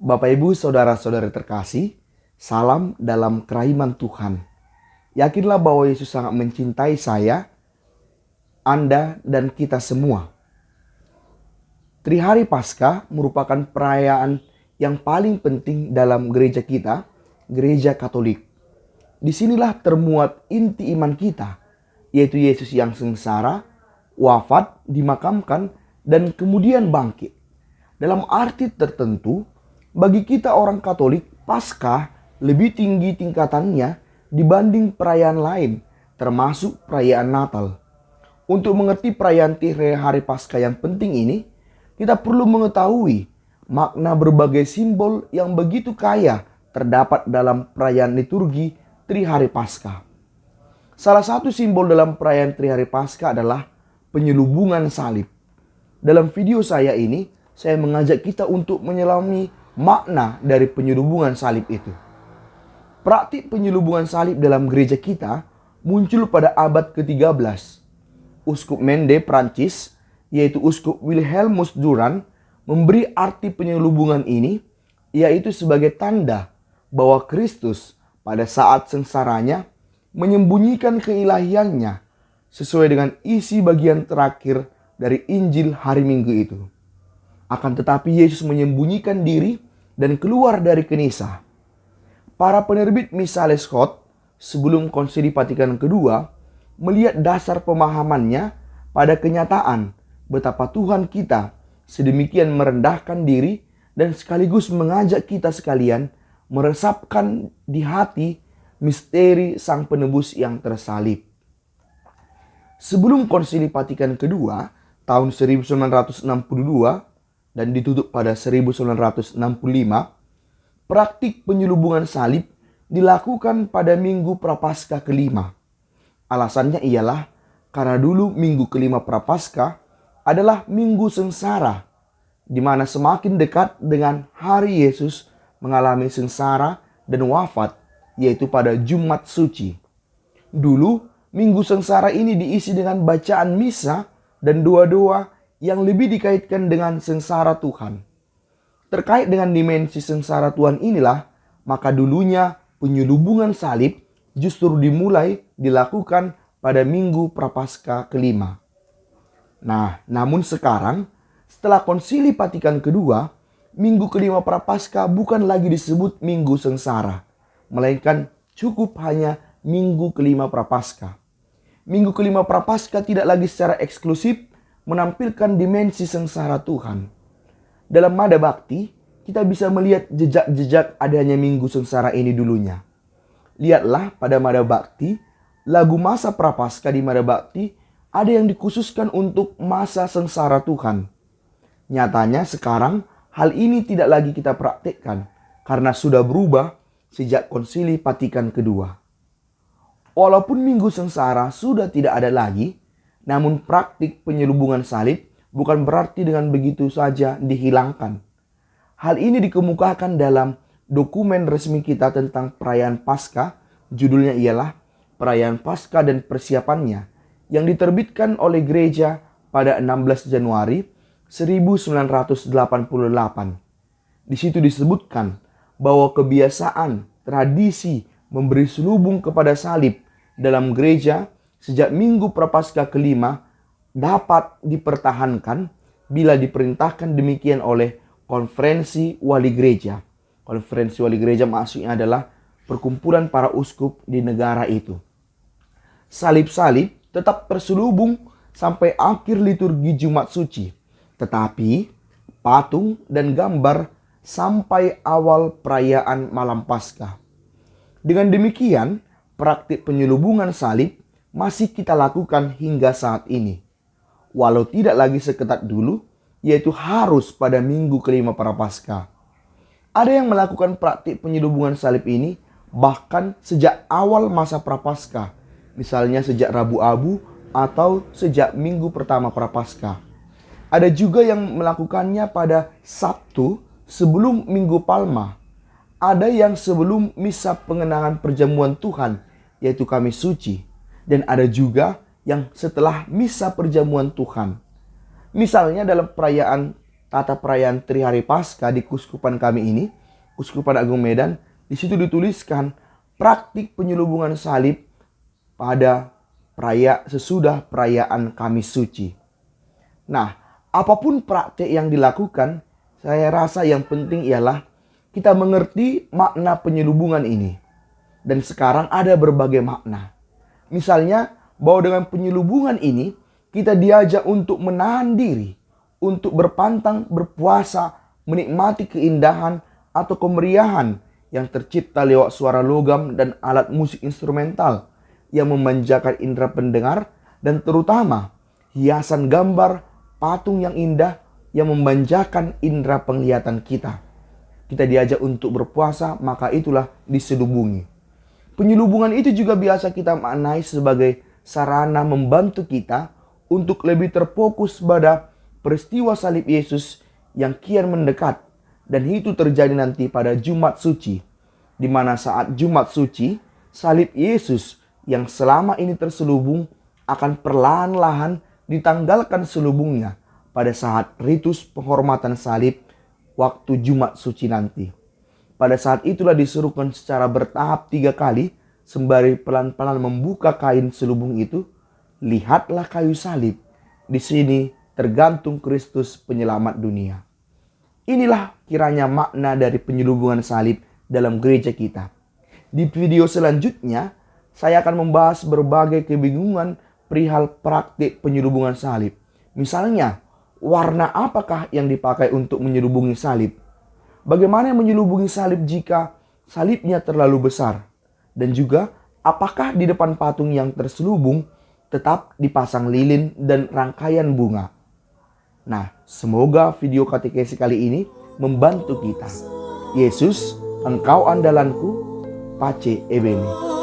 Bapak Ibu saudara-saudari terkasih, salam dalam kerahiman Tuhan. Yakinlah bahwa Yesus sangat mencintai saya, Anda, dan kita semua. Trihari Paskah merupakan perayaan yang paling penting dalam gereja kita, gereja Katolik. Disinilah termuat inti iman kita, yaitu Yesus yang sengsara, wafat, dimakamkan, dan kemudian bangkit. Dalam arti tertentu, bagi kita orang Katolik, Paskah lebih tinggi tingkatannya dibanding perayaan lain, termasuk perayaan Natal. Untuk mengerti perayaan Hari Paskah yang penting ini, kita perlu mengetahui makna berbagai simbol yang begitu kaya terdapat dalam perayaan liturgi Trihari Paskah. Salah satu simbol dalam perayaan Trihari Paskah adalah penyelubungan salib. Dalam video saya ini, saya mengajak kita untuk menyelami makna dari penyelubungan salib itu. Praktik penyelubungan salib dalam gereja kita muncul pada abad ke-13. Uskup Mende, Prancis, yaitu Uskup Wilhelmus Durand, memberi arti penyelubungan ini, yaitu sebagai tanda bahwa Kristus pada saat sengsaranya menyembunyikan keilahiannya sesuai dengan isi bagian terakhir dari Injil hari Minggu itu. Akan tetapi Yesus menyembunyikan diri dan keluar dari Kenisa. Para penerbit Misa Lescott sebelum Konsili Vatikan kedua melihat dasar pemahamannya pada kenyataan betapa Tuhan kita sedemikian merendahkan diri dan sekaligus mengajak kita sekalian meresapkan di hati misteri Sang Penebus yang tersalib. Sebelum Konsili Vatikan kedua tahun 1962 dan ditutup pada 1965, praktik penyelubungan salib dilakukan pada Minggu Prapaskah kelima. Alasannya ialah karena dulu Minggu kelima Prapaskah adalah Minggu sengsara, di mana semakin dekat dengan hari Yesus mengalami sengsara dan wafat, yaitu pada Jumat Suci. Dulu Minggu sengsara ini diisi dengan bacaan misa dan doa-doa yang lebih dikaitkan dengan sengsara Tuhan. Terkait dengan dimensi sengsara Tuhan inilah, maka dulunya penyelubungan salib justru dilakukan pada Minggu Prapaskah kelima. Namun sekarang, setelah Konsili Vatikan kedua, Minggu kelima Prapaskah bukan lagi disebut Minggu sengsara, melainkan cukup hanya Minggu kelima Prapaskah. Minggu kelima Prapaskah tidak lagi secara eksklusif menampilkan dimensi sengsara Tuhan. Dalam Mada Bakti, kita bisa melihat jejak-jejak adanya Minggu sengsara ini dulunya. Lihatlah pada Mada Bakti, lagu masa Prapaskah di Mada Bakti ada yang dikhususkan untuk masa sengsara Tuhan. Nyatanya sekarang hal ini tidak lagi kita praktikkan karena sudah berubah sejak Konsili Vatikan kedua. Walaupun Minggu sengsara sudah tidak ada lagi, namun praktik penyelubungan salib bukan berarti dengan begitu saja dihilangkan. Hal ini dikemukakan dalam dokumen resmi kita tentang perayaan Paskah, judulnya ialah Perayaan Paskah dan Persiapannya, yang diterbitkan oleh gereja pada 16 Januari 1988. Di situ disebutkan bahwa kebiasaan, tradisi memberi selubung kepada salib dalam gereja sejak Minggu Prapaskah kelima dapat dipertahankan bila diperintahkan demikian oleh Konferensi Wali Gereja. Konferensi Wali Gereja maksudnya adalah perkumpulan para uskup di negara itu. Salib-salib tetap terselubung sampai akhir liturgi Jumat Suci, tetapi patung dan gambar sampai awal perayaan Malam Paskah. Dengan demikian, praktik penyelubungan salib masih kita lakukan hingga saat ini. Walau tidak lagi seketat dulu, yaitu harus pada Minggu kelima Prapaskah. Ada yang melakukan praktik penyelubungan salib ini bahkan sejak awal masa Prapaskah, misalnya sejak Rabu Abu atau sejak Minggu pertama Prapaskah. Ada juga yang melakukannya pada Sabtu sebelum Minggu Palma. Ada yang sebelum misa pengenangan perjamuan Tuhan, yaitu Kamis Suci. Dan ada juga yang setelah misa perjamuan Tuhan. Misalnya dalam perayaan tata perayaan Trihari Paskah di Kuskupan kami ini, Kuskupan Agung Medan, di situ dituliskan praktik penyelubungan salib pada sesudah perayaan Kamis Suci. Nah, apapun praktik yang dilakukan, saya rasa yang penting ialah kita mengerti makna penyelubungan ini. Dan sekarang ada berbagai makna. Misalnya, bahwa dengan penyelubungan ini, kita diajak untuk menahan diri, untuk berpantang, berpuasa, menikmati keindahan atau kemeriahan yang tercipta lewat suara logam dan alat musik instrumental yang memanjakan indera pendengar, dan terutama hiasan gambar, patung yang indah yang memanjakan indera penglihatan kita. Kita diajak untuk berpuasa, maka itulah diselubungi. Penyelubungan itu juga biasa kita maknai sebagai sarana membantu kita untuk lebih terfokus pada peristiwa salib Yesus yang kian mendekat. Dan itu terjadi nanti pada Jumat Suci, di mana saat Jumat Suci, salib Yesus yang selama ini terselubung akan perlahan-lahan ditanggalkan selubungnya pada saat ritus penghormatan salib waktu Jumat Suci nanti. Pada saat itulah disuruhkan secara bertahap 3 kali, sembari pelan-pelan membuka kain selubung itu. Lihatlah kayu salib, di sini tergantung Kristus penyelamat dunia. Inilah kiranya makna dari penyelubungan salib dalam gereja kita. Di video selanjutnya, saya akan membahas berbagai kebingungan perihal praktik penyelubungan salib. Misalnya, warna apakah yang dipakai untuk menyelubungi salib? Bagaimana menyelubungi salib jika salibnya terlalu besar? Dan juga, apakah di depan patung yang terselubung tetap dipasang lilin dan rangkaian bunga? Nah, semoga video katekesi kali ini membantu kita. Yesus, Engkau andalanku, Pace Ebene.